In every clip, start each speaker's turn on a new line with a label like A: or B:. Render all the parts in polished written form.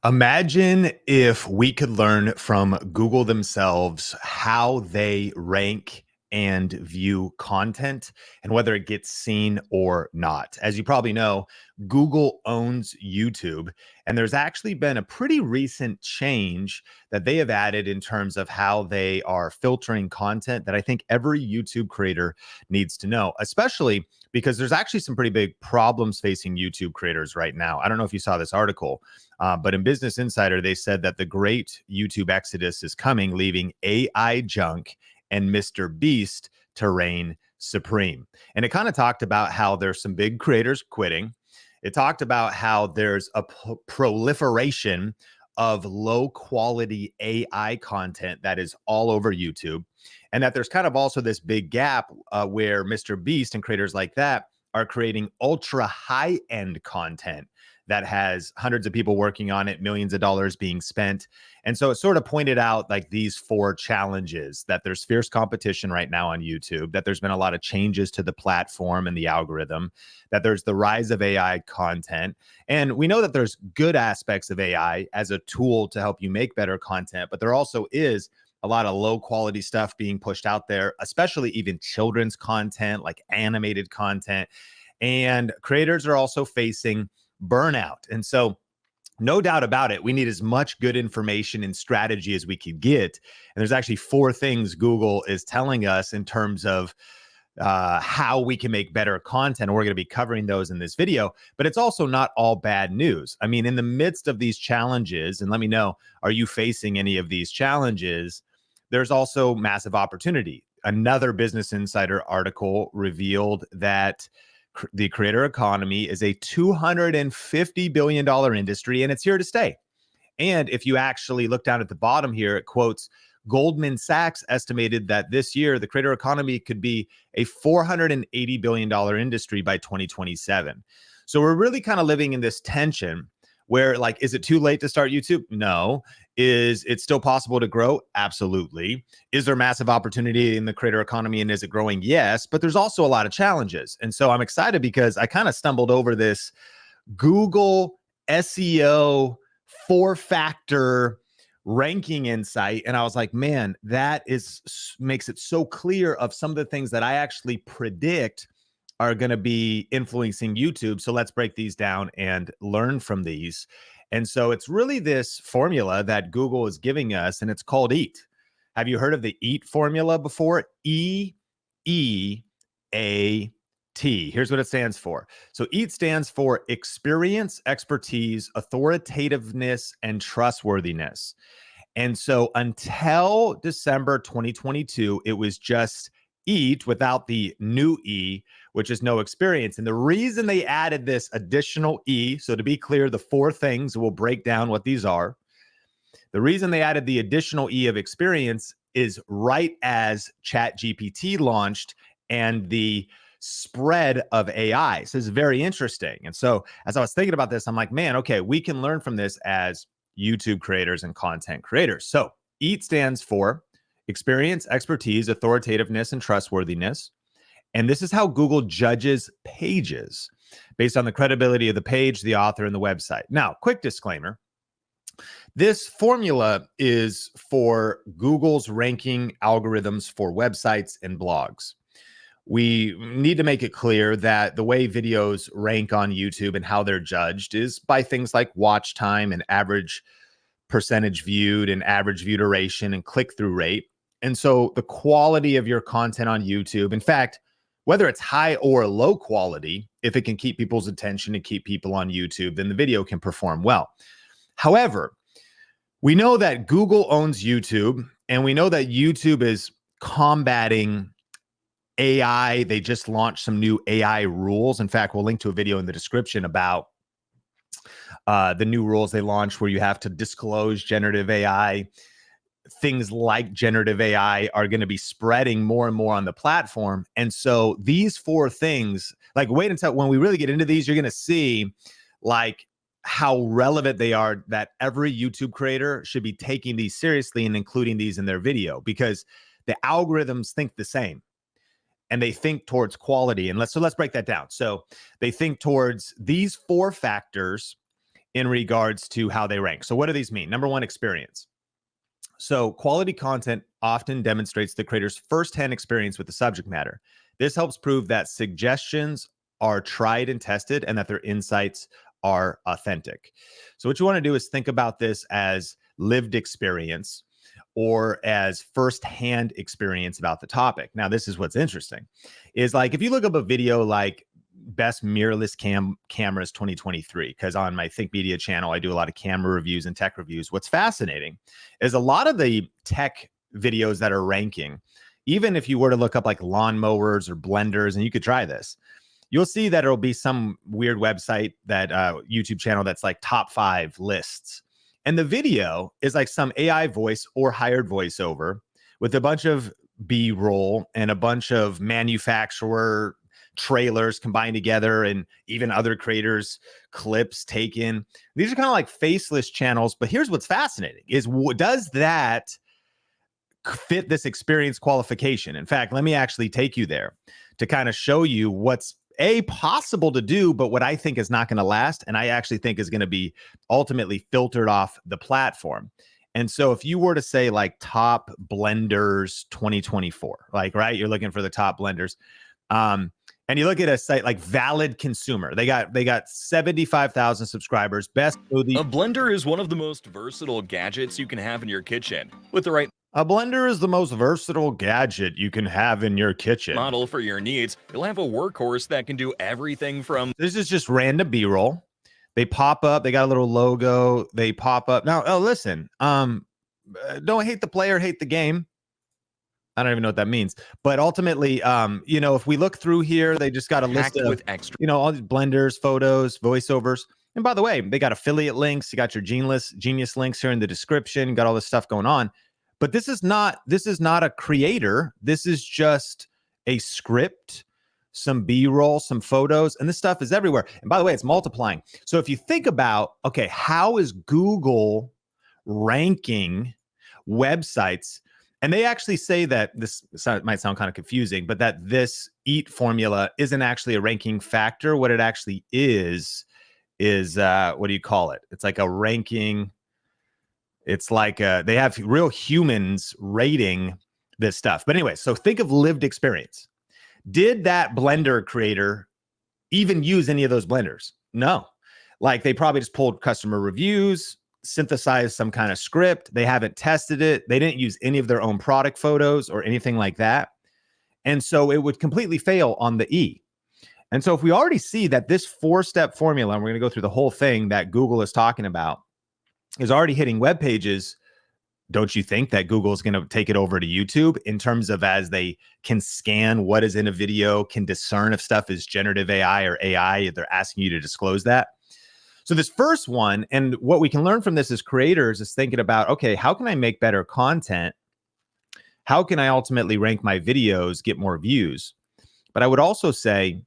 A: Imagine if we could learn from Google themselves how they rank and view content and whether it gets seen or not. As you probably know, Google owns YouTube, and there's actually been a pretty recent change that they have added in terms of how they are filtering content that I think every YouTube creator needs to know, especially because there's actually some pretty big problems facing YouTube creators right now. I don't know if you saw this article, but in Business Insider, they said that the great YouTube exodus is coming, leaving AI junk and Mr. Beast to reign supreme. And it kind of talked about how there's some big creators quitting. It talked about how there's a proliferation of low quality AI content that is all over YouTube. And that there's kind of also this big gap where Mr. Beast and creators like that are creating ultra high end content that has hundreds of people working on it, millions of dollars being spent. And so it sort of pointed out like these four challenges: that there's fierce competition right now on YouTube, that there's been a lot of changes to the platform and the algorithm, that there's the rise of AI content. And we know that there's good aspects of AI as a tool to help you make better content, but there also is a lot of low quality stuff being pushed out there, especially even children's content, like animated content. And creators are also facing burnout. And so, no doubt about it, we need as much good information and strategy as we could get. And there's actually four things Google is telling us in terms of how we can make better content. And we're going to be covering those in this video, but it's also not all bad news. I mean, in the midst of these challenges, and let me know, are you facing any of these challenges? There's also massive opportunity. Another Business Insider article revealed that the creator economy is a $250 billion industry, and it's here to stay. And if you actually look down at the bottom here, it quotes Goldman Sachs estimated that this year, the creator economy could be a $480 billion industry by 2027. So we're really kind of living in this tension where, like, is it too late to start YouTube? No. Is it still possible to grow? Absolutely. Is there massive opportunity in the creator economy, and is it growing? Yes, but there's also a lot of challenges. And so I'm excited because I kind of stumbled over this Google SEO four-factor ranking insight, and I was like, man, that makes it so clear of some of the things that I actually predict are going to be influencing YouTube. So let's break these down and learn from these. And so it's really this formula that Google is giving us, and it's called EAT. Have you heard of the EAT formula before? EEAT. Here's what it stands for. So EAT stands for experience, expertise, authoritativeness, and trustworthiness. And so until December 2022, it was just EAT without the new E, which is no experience. And the reason they added this additional E, so to be clear, the four things, we'll break down what these are. The reason they added the additional E of experience is right as ChatGPT launched and the spread of AI. So it's very interesting. And so as I was thinking about this, I'm like, man, okay, we can learn from this as YouTube creators and content creators. So EAT stands for experience, expertise, authoritativeness, and trustworthiness. And this is how Google judges pages based on the credibility of the page, the author, and the website. Now, quick disclaimer. This formula is for Google's ranking algorithms for websites and blogs. We need to make it clear that the way videos rank on YouTube and how they're judged is by things like watch time and average percentage viewed and average view duration and click-through rate. And so the quality of your content on YouTube, in fact, whether it's high or low quality, if it can keep people's attention and keep people on YouTube, then the video can perform well. However, we know that Google owns YouTube, and we know that YouTube is combating AI. They just launched some new AI rules. In fact, we'll link to a video in the description about the new rules they launched where you have to disclose generative AI. Things like generative AI are going to be spreading more and more on the platform. And so these four things, like, wait until when we really get into these, you're going to see like how relevant they are, that every YouTube creator should be taking these seriously and including these in their video, because the algorithms think the same and they think towards quality. And let's break that down. So they think towards these four factors, in regards to how they rank. So what do these mean? Number one, experience. So quality content often demonstrates the creator's firsthand experience with the subject matter. This helps prove that suggestions are tried and tested and that their insights are authentic. So what you want to do is think about this as lived experience or as firsthand experience about the topic. Now, this is what's interesting is like if you look up a video like best mirrorless cameras 2023, because on my Think Media channel, I do a lot of camera reviews and tech reviews. What's fascinating is a lot of the tech videos that are ranking, even if you were to look up like lawnmowers or blenders, and you could try this, you'll see that it'll be some weird website that YouTube channel that's like top 5 lists. And the video is like some AI voice or hired voiceover with a bunch of B-roll and a bunch of manufacturer trailers combined together and even other creators clips taken. These are kind of like faceless channels, but here's what's fascinating is does that fit this experience qualification? In fact, let me actually take you there to kind of show you what's possible to do, but what I think is not going to last, and I actually think is going to be ultimately filtered off the platform. And so if you were to say like top blenders 2024, like, right, you're looking for the top blenders, and you look at a site like Valid Consumer, they got 75,000 subscribers. A
B: blender is one of the most versatile gadgets you can have in your kitchen. With the right
A: A blender is the most versatile gadget you can have in your kitchen.
B: Model for your needs, you'll have a workhorse that can do everything from...
A: This is just random B-roll. They pop up. They got a little logo. They pop up. Now, listen, don't hate the player, hate the game. I don't even know what that means. But ultimately, if we look through here, they just got a list of,
B: with extra,
A: all these blenders, photos, voiceovers. And by the way, they got affiliate links. You got your genius links here in the description. Got all this stuff going on. But this is not a creator. This is just a script, some B-roll, some photos, and this stuff is everywhere. And by the way, it's multiplying. So if you think about, okay, how is Google ranking websites? And they actually say that this might sound kind of confusing, but that this EAT formula isn't actually a ranking factor. What it actually is what do you call it? It's like a ranking. It's like they have real humans rating this stuff. But anyway, so think of lived experience. Did that blender creator even use any of those blenders? No. Like they probably just pulled customer reviews, synthesized some kind of script. They haven't tested it. They didn't use any of their own product photos or anything like that. And so it would completely fail on the E. And so if we already see that this 4-step formula, and we're going to go through the whole thing that Google is talking about, is already hitting web pages, don't you think that Google is going to take it over to YouTube in terms of as they can scan what is in a video, can discern if stuff is generative AI or AI, they're asking you to disclose that? So this first one, and what we can learn from this as creators is thinking about, okay, how can I make better content? How can I ultimately rank my videos, get more views? But I would also say,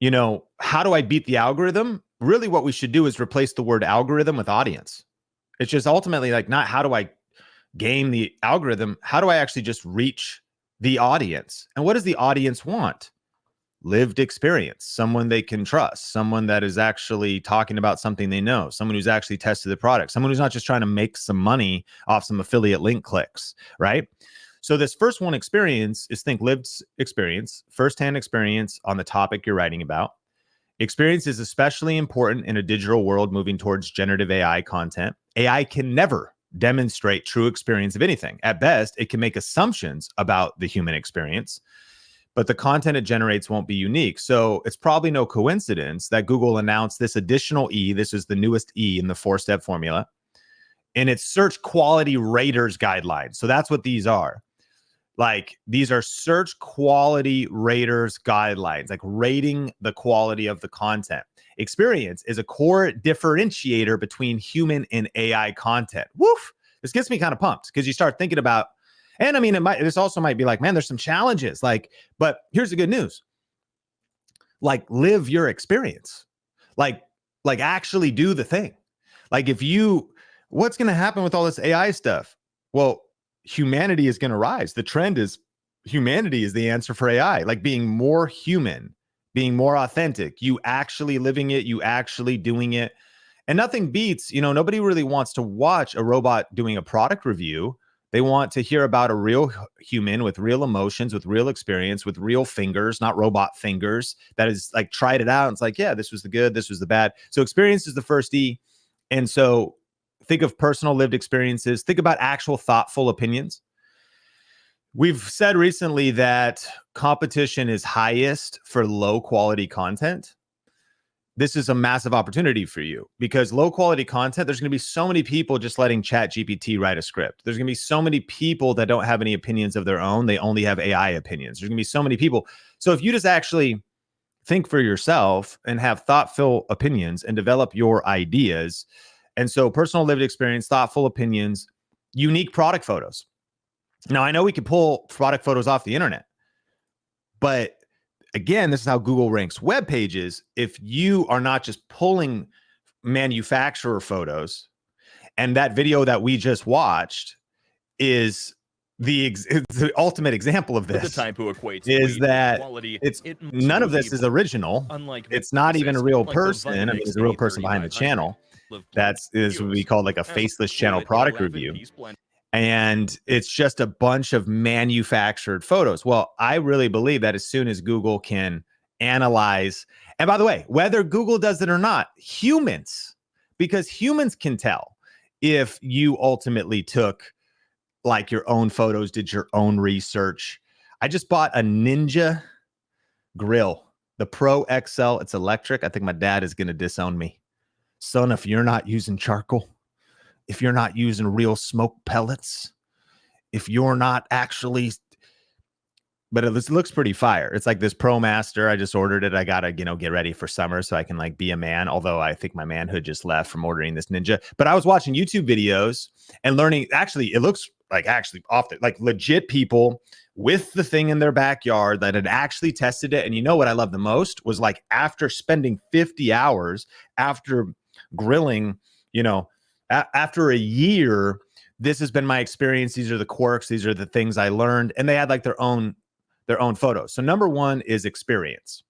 A: how do I beat the algorithm? Really what we should do is replace the word algorithm with audience. It's just ultimately like not how do I game the algorithm? How do I actually just reach the audience? And what does the audience want? Lived experience, someone they can trust, someone that is actually talking about something they know, someone who's actually tested the product, someone who's not just trying to make some money off some affiliate link clicks, right? So this first one experience is think lived experience, firsthand experience on the topic you're writing about. Experience is especially important in a digital world moving towards generative AI content. AI can never demonstrate true experience of anything. At best, it can make assumptions about the human experience, but the content it generates won't be unique. So it's probably no coincidence that Google announced this additional E. This is the newest E in the 4-step formula, in its search quality raters guidelines. So that's what these are. Like these are search quality raters guidelines, like rating the quality of the content. Experience is a core differentiator between human and AI content. Woof! This gets me kind of pumped because you start thinking about, and I mean, this also might be like, man, there's some challenges. But here's the good news. Like, live your experience. Like actually do the thing. Like what's going to happen with all this AI stuff? Well, humanity is going to rise. The trend is humanity is the answer for AI, like being more human, being more authentic, you actually living it, you actually doing it. And nothing beats, nobody really wants to watch a robot doing a product review. They want to hear about a real human with real emotions, with real experience, with real fingers, not robot fingers, that is like tried it out. And it's like, yeah, this was the good, this was the bad. So experience is the first E. And so think of personal lived experiences. Think about actual thoughtful opinions. We've said recently that competition is highest for low quality content. This is a massive opportunity for you because low quality content, there's going to be so many people just letting ChatGPT write a script. There's going to be so many people that don't have any opinions of their own. They only have AI opinions. There's going to be so many people. So if you just actually think for yourself and have thoughtful opinions and develop your ideas, and so personal lived experience, thoughtful opinions, unique product photos. Now, I know we can pull product photos off the internet, but again, this is how Google ranks web pages. If you are not just pulling manufacturer photos, and that video that we just watched is the ultimate example of
B: The
A: this,
B: type who equates
A: is that
B: quality,
A: it's
B: it must
A: none of
B: be
A: this is original.
B: unlike
A: It's not even a real
B: like the
A: person. I mean,
B: Vitamix
A: there's a real person behind the channel. That's what we call like a faceless channel product review. And it's just a bunch of manufactured photos. Well, I really believe that as soon as Google can analyze, and by the way, whether Google does it or not, because humans can tell if you ultimately took like your own photos, did your own research. I just bought a Ninja grill, the Pro XL. It's electric. I think my dad is going to disown me. Son, if you're not using charcoal, if you're not using real smoke pellets, if you're not actually, but it looks pretty fire. It's like this Pro Master. I just ordered it. I got to, get ready for summer so I can like be a man. Although I think my manhood just left from ordering this Ninja. But I was watching YouTube videos and learning. Actually, it looks like like legit people with the thing in their backyard that had actually tested it. And you know what I love the most was like after spending 50 hours after grilling, after a year, this has been my experience. These are the quirks. These are the things I learned. And they had like their own photos. So number one is experience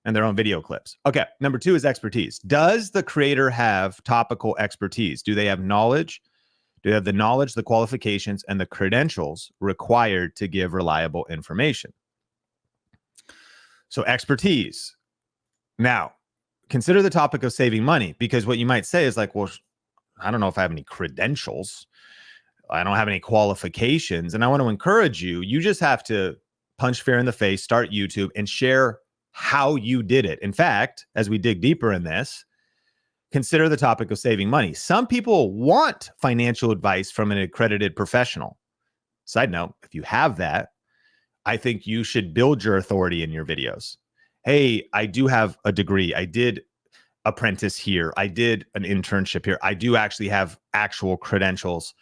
A: and their own video clips. Okay. Number two is expertise. Does the creator have topical expertise? Do they have knowledge? Do they have the knowledge, the qualifications, and the credentials required to give reliable information? So expertise. Now, consider the topic of saving money, because what you might say is like, well, I don't know if I have any credentials. I don't have any qualifications. And I want to encourage you. You just have to punch fear in the face, start YouTube, and share how you did it. In fact, as we dig deeper in this, consider the topic of saving money. Some people want financial advice from an accredited professional. Side note, if you have that, I think you should build your authority in your videos. Hey, I do have a degree. I did apprentice here. I did an internship here. I do actually have actual credentials,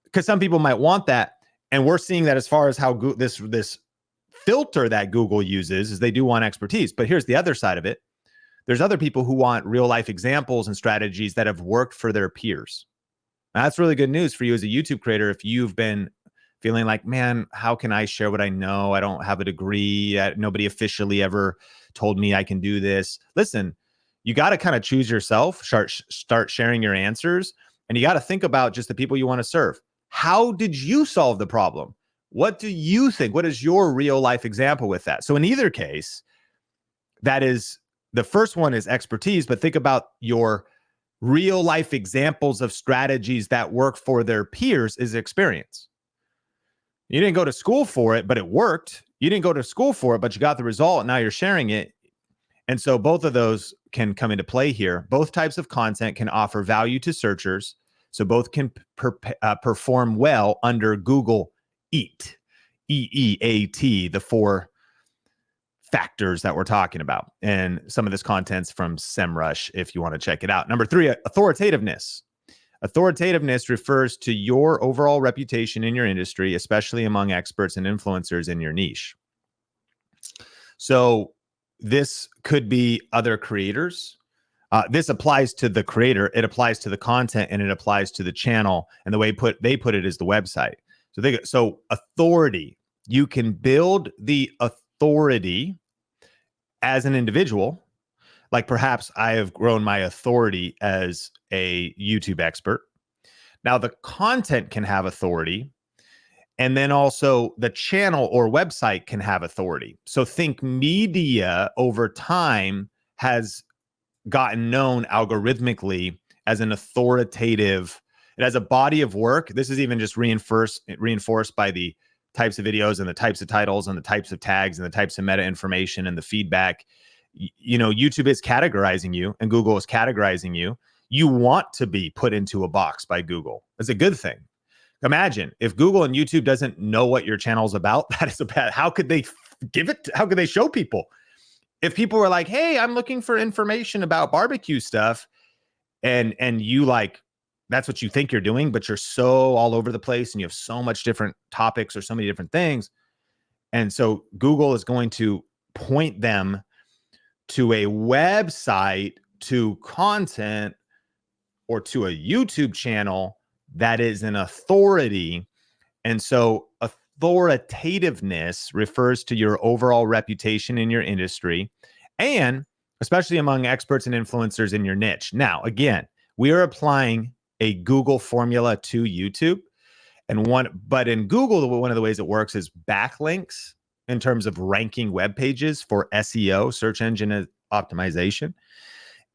A: because some people might want that. And we're seeing that as far as how this filter that Google uses is they do want expertise. But here's the other side of it. There's other people who want real life examples and strategies that have worked for their peers. Now, that's really good news for you as a YouTube creator. If you've been feeling like, man, how can I share what I know? I don't have a degree. Nobody officially ever told me I can do this. Listen, you got to kind of choose yourself, start sharing your answers, and you got to think about just the people you want to serve. How did you solve the problem? What do you think? What is your real life example with that? So in either case, that is, the first one is expertise, but think about your real life examples of strategies that work for their peers is experience. You didn't go to school for it, but it worked. You didn't go to school for it, but you got the result. And now you're sharing it. And so both of those can come into play here. Both types of content can offer value to searchers. So both can perform well under Google EAT, EEAT, the 4 factors that we're talking about. And some of this content's from SEMrush if you want to check it out. Number 3, authoritativeness. Authoritativeness refers to your overall reputation in your industry, especially among experts and influencers in your niche. So this could be other creators. This applies to the creator, it applies to the content, and it applies to the channel. And the way they put it is the website. So authority, you can build the authority as an individual, like perhaps I have grown my authority as a YouTube expert. Now, the content can have authority, and then also the channel or website can have authority. So think media over time has gotten known algorithmically as an authoritative, it has a body of work. This is even just reinforced by the types of videos and the types of titles and the types of tags and the types of meta information and the feedback. YouTube is categorizing you and Google is categorizing you. You want to be put into a box by Google. It's a good thing. Imagine if Google and YouTube doesn't know what your channel's about. That is a bad. How could they give it? How could they show people? If people were like, "Hey, I'm looking for information about barbecue stuff," and you like, that's what you think you're doing, but you're so all over the place and you have so much different topics or so many different things, and so Google is going to point them to a website, to content, or to a YouTube channel that is an authority. And so authoritativeness refers to your overall reputation in your industry, and especially among experts and influencers in your niche. Now, again, we are applying a Google formula to YouTube. But in Google, one of the ways it works is backlinks in terms of ranking web pages for SEO, search engine optimization.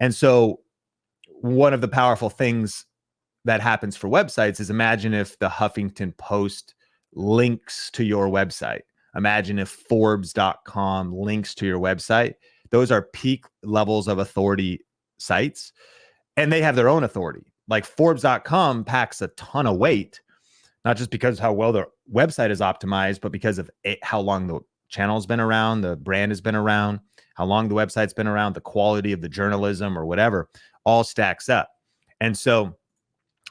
A: And so one of the powerful things that happens for websites is, imagine if the Huffington Post links to your website. Imagine if Forbes.com links to your website. Those are peak levels of authority sites, and they have their own authority. Like Forbes.com packs a ton of weight, not just because how well their website is optimized, but because of how long the channel's been around, the brand has been around, how long the website's been around, the quality of the journalism or whatever, all stacks up. And so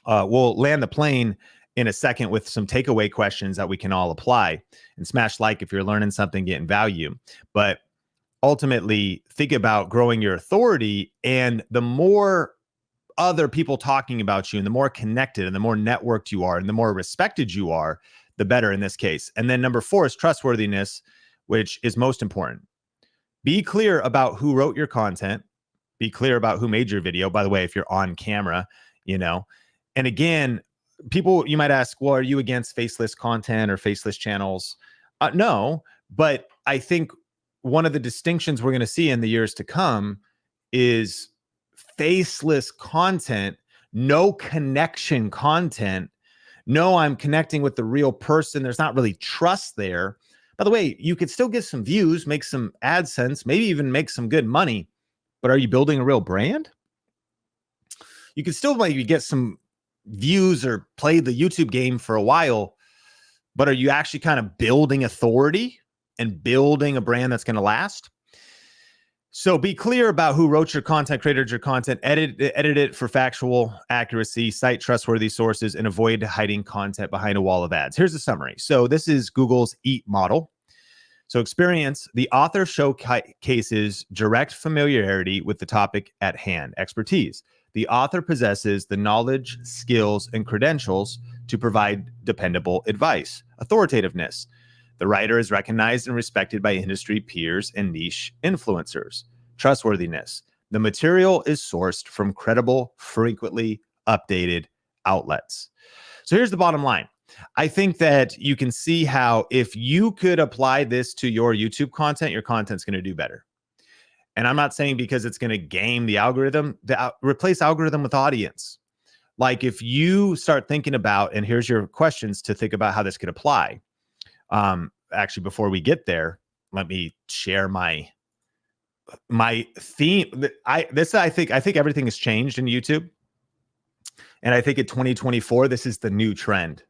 A: we'll land the plane in a second with some takeaway questions that we can all apply, and smash like if you're learning something, getting value. But ultimately, think about growing your authority, and the more other people talking about you and the more connected and the more networked you are and the more respected you are, the better in this case. And then number 4 is trustworthiness, which is most important. Be clear about who wrote your content. Be clear about who made your video. By the way, if you're on camera, and again, people, you might ask, well, are you against faceless content or faceless channels? No, but I think one of the distinctions we're going to see in the years to come is faceless content, no connection content. No, I'm connecting with the real person. There's not really trust there. By the way, you could still get some views, make some AdSense, maybe even make some good money, but are you building a real brand? You could still maybe get some views or play the YouTube game for a while, but are you actually kind of building authority and building a brand that's going to last? So be clear about who wrote your content, created your content, edit it for factual accuracy, cite trustworthy sources, and avoid hiding content behind a wall of ads. Here's a summary. So this is Google's EAT model. So experience, the author showcases direct familiarity with the topic at hand, expertise. The author possesses the knowledge, skills, and credentials to provide dependable advice, authoritativeness. The writer is recognized and respected by industry peers and niche influencers. Trustworthiness. The material is sourced from credible, frequently updated outlets. So here's the bottom line. I think that you can see how if you could apply this to your YouTube content, your content's going to do better. And I'm not saying because it's going to game the algorithm, replace algorithm with audience. Like if you start thinking about, and here's your questions to think about how this could apply. Actually, before we get there, let me share my theme. I think everything has changed in YouTube. And I think in 2024, this is the new trend.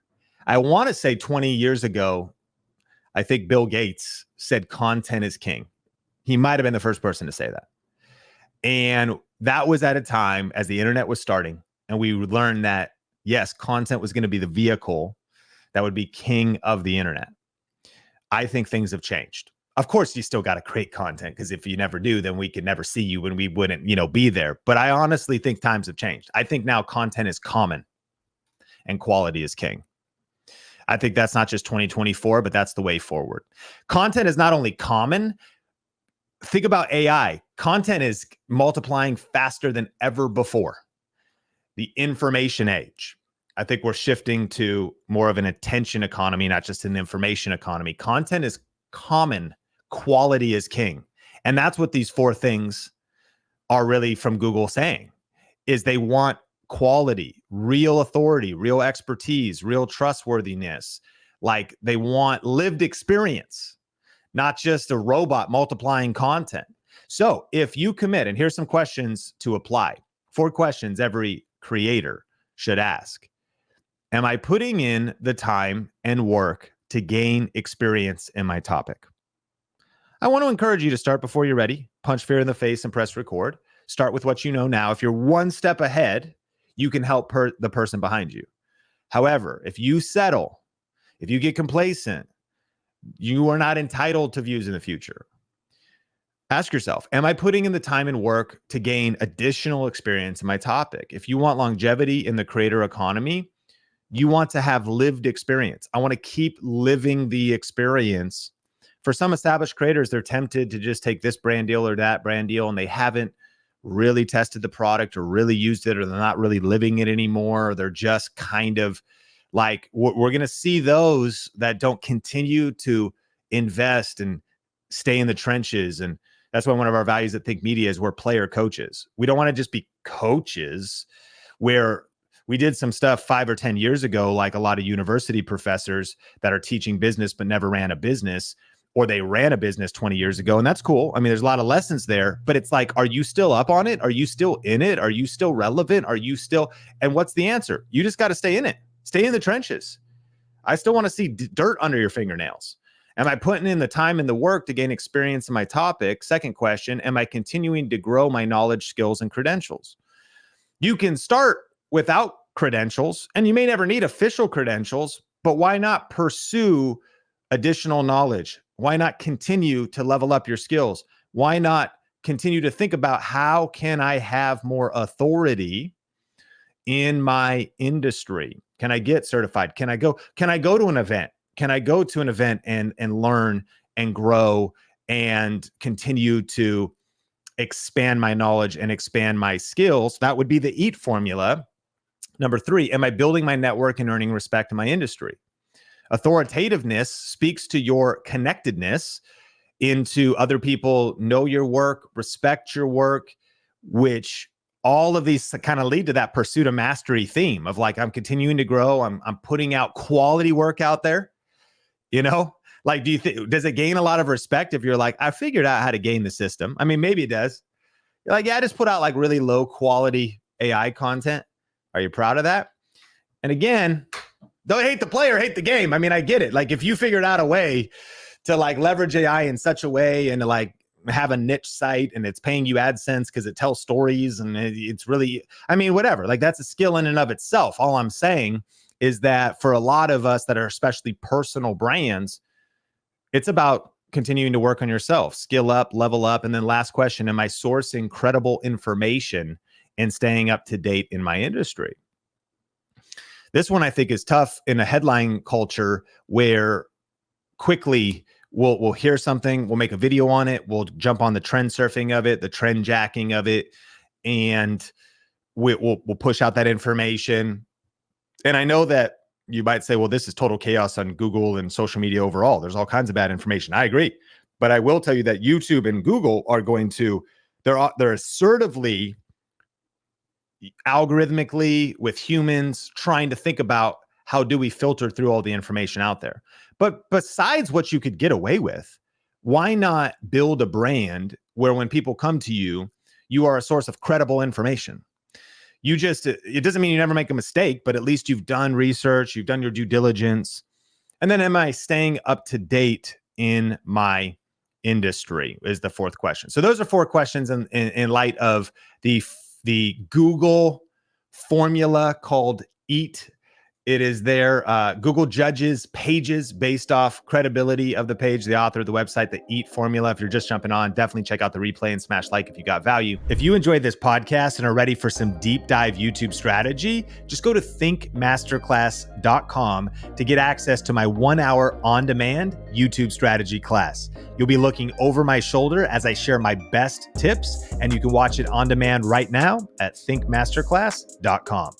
A: I want to say 20 years ago, I think Bill Gates said content is king. He might have been the first person to say that. And that was at a time as the internet was starting. And we learned that, yes, content was going to be the vehicle that would be king of the internet. I think things have changed. Of course, you still got to create content, because if you never do, then we could never see you and we wouldn't, be there. But I honestly think times have changed. I think now content is common and quality is king. I think that's not just 2024, but that's the way forward. Content is not only common, think about AI. Content is multiplying faster than ever before. The information age. I think we're shifting to more of an attention economy, not just an information economy. Content is common, quality is king. And that's what these four things are really from Google saying, is they want quality, real authority, real expertise, real trustworthiness. Like they want lived experience, not just a robot multiplying content. So if you commit, and here's some questions to apply, 4 questions every creator should ask. Am I putting in the time and work to gain experience in my topic? I want to encourage you to start before you're ready, punch fear in the face and press record. Start with what you know now. If you're one step ahead, you can help the person behind you. However, if you settle, if you get complacent, you are not entitled to views in the future. Ask yourself, am I putting in the time and work to gain additional experience in my topic? If you want longevity in the creator economy, you want to have lived experience. I want to keep living the experience. For some established creators, they're tempted to just take this brand deal or that brand deal, and they haven't really tested the product or really used it, or they're not really living it anymore, or they're just kind of like, we're going to see those that don't continue to invest and stay in the trenches. And that's why one of our values at Think Media is we're player coaches. We don't want to just be coaches where we did some stuff 5 or 10 years ago, like a lot of university professors that are teaching business but never ran a business, or they ran a business 20 years ago. And that's cool. I mean, there's a lot of lessons there, but it's like, are you still up on it? Are you still in it? Are you still relevant? Are you still, and what's the answer? You just got to stay in it. Stay in the trenches. I still want to see dirt under your fingernails. Am I putting in the time and the work to gain experience in my topic? Second question, am I continuing to grow my knowledge, skills, and credentials? You can start without credentials, and you may never need official credentials, but why not pursue additional knowledge? Why not continue to level up your skills? Why not continue to think about how can I have more authority in my industry? Can I get certified? Can I go to an event? Can I go to an event and learn and grow and continue to expand my knowledge and expand my skills? That would be the EAT formula. Number 3, am I building my network and earning respect in my industry? Authoritativeness speaks to your connectedness into other people, know your work, respect your work, which all of these kind of lead to that pursuit of mastery theme of like, I'm continuing to grow. I'm putting out quality work out there. You know, like, does it gain a lot of respect if you're like, I figured out how to game the system? I mean, maybe it does. You're like, yeah, I just put out like really low quality AI content. Are you proud of that? And again, don't hate the player, hate the game. I mean, I get it. Like if you figured out a way to like leverage AI in such a way and to like have a niche site and it's paying you AdSense because it tells stories and it's really, I mean, whatever, like that's a skill in and of itself. All I'm saying is that for a lot of us that are especially personal brands, it's about continuing to work on yourself, skill up, level up. And then last question, am I sourcing credible information and staying up to date in my industry? This one I think is tough in a headline culture where quickly we'll hear something, we'll make a video on it, we'll jump on the trend surfing of it, the trend jacking of it, and we'll push out that information. And I know that you might say, well, this is total chaos on Google and social media overall. There's all kinds of bad information. I agree. But I will tell you that YouTube and Google are going to, they're assertively, algorithmically with humans trying to think about how do we filter through all the information out there. But besides what you could get away with, why not build a brand where when people come to you, you are a source of credible information? It doesn't mean you never make a mistake, but at least you've done research, you've done your due diligence. And then am I staying up to date in my industry is the 4th question. So those are 4 questions in light of the Google formula called EAT. It is there. Google judges pages based off credibility of the page, the author, the website, the EAT formula. If you're just jumping on, definitely check out the replay and smash like if you got value. If you enjoyed this podcast and are ready for some deep dive YouTube strategy, just go to thinkmasterclass.com to get access to my 1 hour on demand YouTube strategy class. You'll be looking over my shoulder as I share my best tips, and you can watch it on demand right now at thinkmasterclass.com.